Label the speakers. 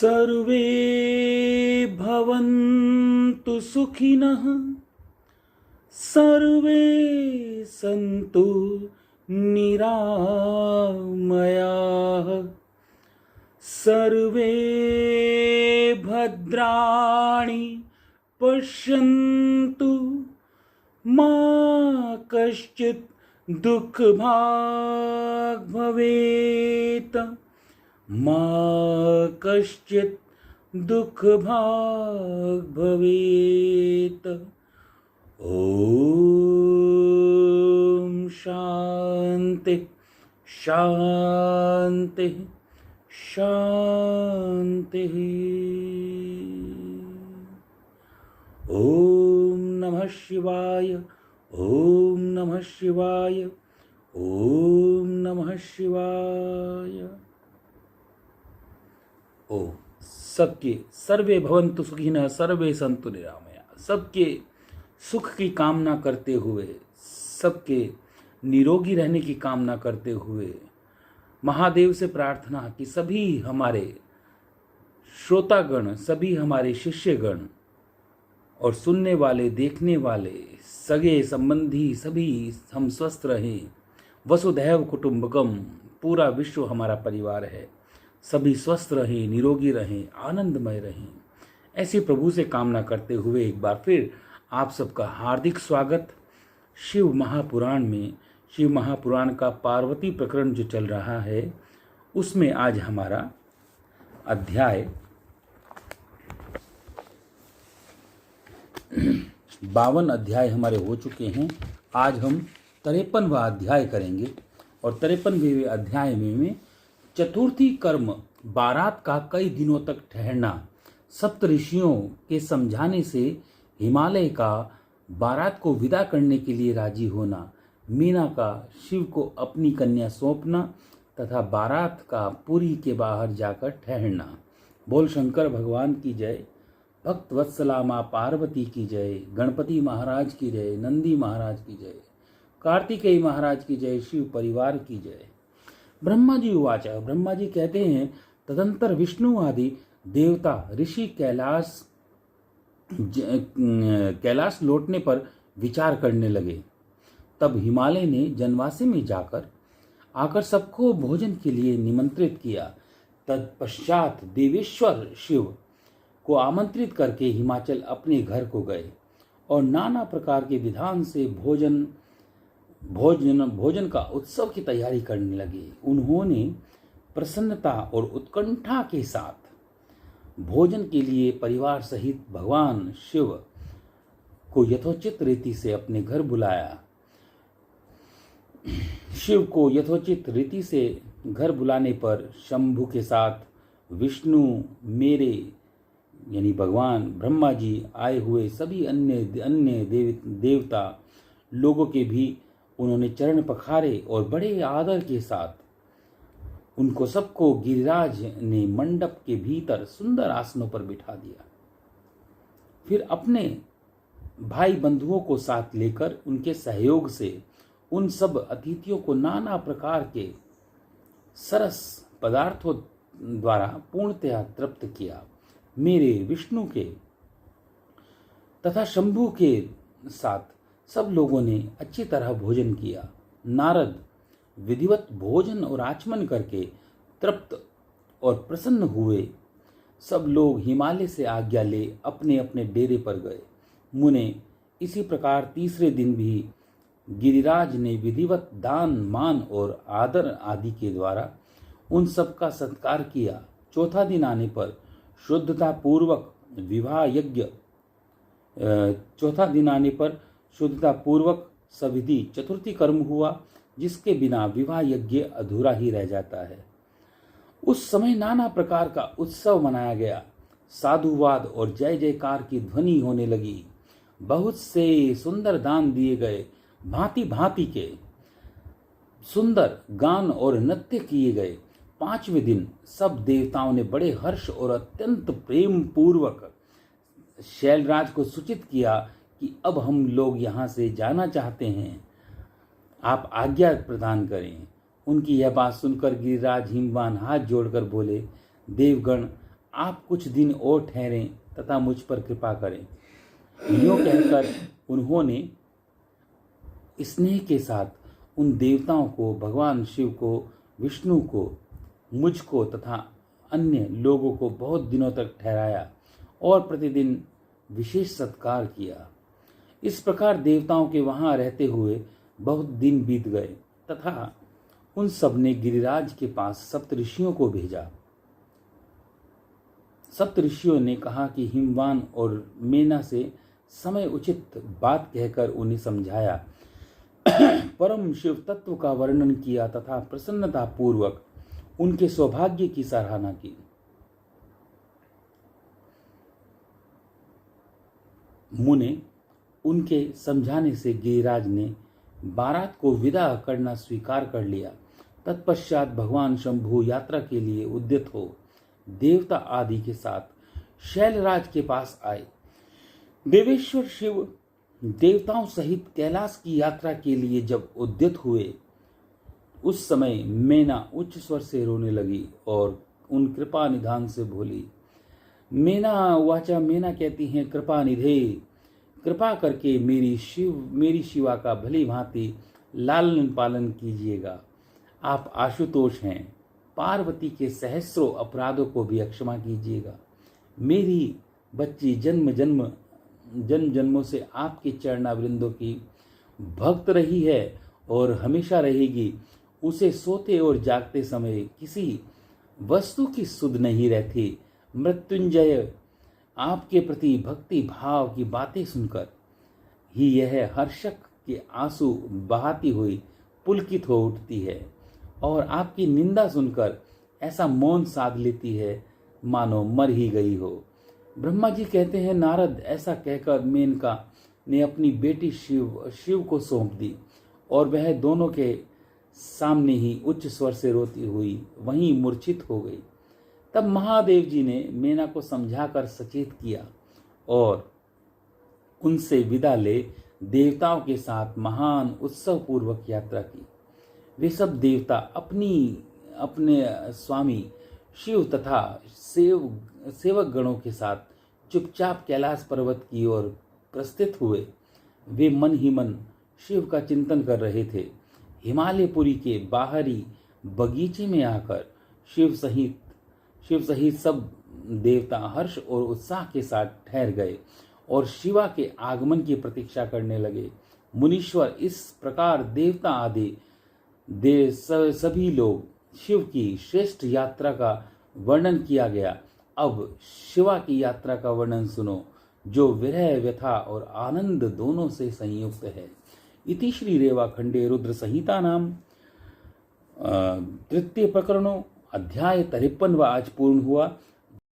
Speaker 1: सर्वे भवन्तु सुखिनः सर्वे सन्तु निरामयाः सर्वे भद्राणि पश्यन्तु मा कश्चित् दुःखभाग् भवेत् मा कश्चित् दुःखभाग् भवेत्। ओम शांति शांति शांति। ओम नमः शिवाय, ओम नमः शिवाय, ओम नमः शिवाय। ओ सबके सर्वे भवन्तु सुखिनः सर्वे सन्तु निरामयाः, सबके सुख की कामना करते हुए, सबके निरोगी रहने की कामना करते हुए महादेव से प्रार्थना कि सभी हमारे श्रोतागण, सभी हमारे शिष्यगण और सुनने वाले, देखने वाले, सगे संबंधी सभी हम स्वस्थ रहें। वसुधैव कुटुंबकम, पूरा विश्व हमारा परिवार है, सभी स्वस्थ रहें, निरोगी रहें, आनंदमय रहें। ऐसी प्रभु से कामना करते हुए एक बार फिर आप सबका हार्दिक स्वागत। शिव महापुराण में, शिव महापुराण का पार्वती प्रकरण जो चल रहा है उसमें आज हमारा अध्याय 52 अध्याय हमारे हो चुके हैं। आज हम 53वां अध्याय करेंगे और 53वें अध्याय में चतुर्थी कर्म, बारात का कई दिनों तक ठहरना, सप्तऋषियों के समझाने से हिमालय का बारात को विदा करने के लिए राजी होना, मीना का शिव को अपनी कन्या सौंपना तथा बारात का पुरी के बाहर जाकर ठहरना। बोल शंकर भगवान की जय, भक्त वत्सला माँ पार्वती की जय, गणपति महाराज की जय, नंदी महाराज की जय, कार्तिकेय महाराज की जय, शिव परिवार की जय। ब्रह्मा जी उवाच, ब्रह्मा जी कहते हैं, तदंतर विष्णु आदि देवता ऋषि कैलाश लौटने पर विचार करने लगे। तब हिमालय ने जनवासी में आकर सबको भोजन के लिए निमंत्रित किया। तत्पश्चात देवेश्वर शिव को आमंत्रित करके हिमाचल अपने घर को गए और नाना प्रकार के विधान से भोजन का उत्सव की तैयारी करने लगे। उन्होंने प्रसन्नता और उत्कंठा के साथ भोजन के लिए परिवार सहित भगवान शिव को यथोचित रीति से अपने घर बुलाया। शिव को यथोचित रीति से घर बुलाने पर शंभु के साथ विष्णु, मेरे यानी भगवान ब्रह्मा जी, आए हुए सभी अन्य देवता लोगों के भी उन्होंने चरण पखारे और बड़े आदर के साथ उनको सबको गिरिराज ने मंडप के भीतर सुंदर आसनों पर बिठा दिया। फिर अपने भाई बंधुओं को साथ लेकर उनके सहयोग से उन सब अतिथियों को नाना प्रकार के सरस पदार्थों द्वारा पूर्णतया तृप्त किया। मेरे विष्णु के तथा शंभु के साथ सब लोगों ने अच्छी तरह भोजन किया। नारद विधिवत भोजन और आचमन करके तृप्त और प्रसन्न हुए। सब लोग हिमालय से आज्ञा ले अपने अपने डेरे पर गए। मुने इसी प्रकार तीसरे दिन भी गिरिराज ने विधिवत दान, मान और आदर आदि के द्वारा उन सब का सत्कार किया। चौथा दिन आने पर शुद्धता पूर्वक सविधि चतुर्थी कर्म हुआ, जिसके बिना विवाह यज्ञ अधूरा ही रह जाता है। उस समय नाना प्रकार का उत्सव मनाया गया। साधुवाद और जय जयकार की ध्वनि होने लगी। बहुत से सुंदर दान दिए गए। भांति भांति के सुंदर गान और नृत्य किए गए। 5वें दिन सब देवताओं ने बड़े हर्ष और अत्यंत प्रेम पूर्वक शैलराज को सूचित किया कि अब हम लोग यहाँ से जाना चाहते हैं, आप आज्ञा प्रदान करें। उनकी यह बात सुनकर गिरिराज हिमवान हाथ जोड़कर बोले, देवगण आप कुछ दिन और ठहरें तथा मुझ पर कृपा करें। यूँ कहकर उन्होंने स्नेह के साथ उन देवताओं को, भगवान शिव को, विष्णु को, मुझको तथा अन्य लोगों को बहुत दिनों तक ठहराया और प्रतिदिन विशेष सत्कार किया। इस प्रकार देवताओं के वहां रहते हुए बहुत दिन बीत गए तथा उन सब ने गिरिराज के पास सप्तऋषियों को भेजा। सप्तऋषियों ने कहा कि हिमवान और मेना से समय उचित बात कहकर उन्हें समझाया, परम शिव तत्व का वर्णन किया तथा प्रसन्नता पूर्वक उनके सौभाग्य की सराहना की। मुने उनके समझाने से गिरिराज ने बारात को विदा करना स्वीकार कर लिया। तत्पश्चात भगवान शंभु यात्रा के लिए उद्यत हो देवता आदि के साथ शैलराज के पास आए। देवेश्वर शिव देवताओं सहित कैलाश की यात्रा के लिए जब उद्यत हुए, उस समय मेना उच्च स्वर से रोने लगी और उन कृपा निधान से बोली। मेना वाचा, मेना कहती हैं, कृपा निधे, कृपा करके मेरी शिवा का भली भांति लालन पालन कीजिएगा। आप आशुतोष हैं, पार्वती के सहस्रों अपराधों को भी क्षमा कीजिएगा। मेरी बच्ची जन्म जन्मों से आपके चरणावृंदों की भक्त रही है और हमेशा रहेगी। उसे सोते और जागते समय किसी वस्तु की सुध नहीं रहती। मृत्युंजय, आपके प्रति भक्ति भाव की बातें सुनकर ही यह हर्षक के आंसू बहाती हुई पुलकित हो उठती है और आपकी निंदा सुनकर ऐसा मौन साध लेती है मानो मर ही गई हो। ब्रह्मा जी कहते हैं, नारद ऐसा कहकर मेनका ने अपनी बेटी शिव को सौंप दी और वह दोनों के सामने ही उच्च स्वर से रोती हुई वहीं मूर्छित हो गई। तब महादेव जी ने मेना को समझाकर सचेत किया और उनसे विदा ले देवताओं के साथ महान उत्सव पूर्वक यात्रा की। वे सब देवता अपने स्वामी शिव तथा सेवक गणों के साथ चुपचाप कैलाश पर्वत की ओर प्रस्थित हुए। वे मन ही मन शिव का चिंतन कर रहे थे। हिमालयपुरी के बाहरी बगीचे में आकर शिव सहित सब देवता हर्ष और उत्साह के साथ ठहर गए और शिवा के आगमन की प्रतीक्षा करने लगे। मुनीश्वर, इस प्रकार देवता आदि सभी लोग शिव की श्रेष्ठ यात्रा का वर्णन किया गया। अब शिवा की यात्रा का वर्णन सुनो, जो विरह, व्यथा और आनंद दोनों से संयुक्त है। इति श्री रेवा खंडे रुद्र संहिता नाम तृतीय प्रकरणों अध्याय 53 आज पूर्ण हुआ।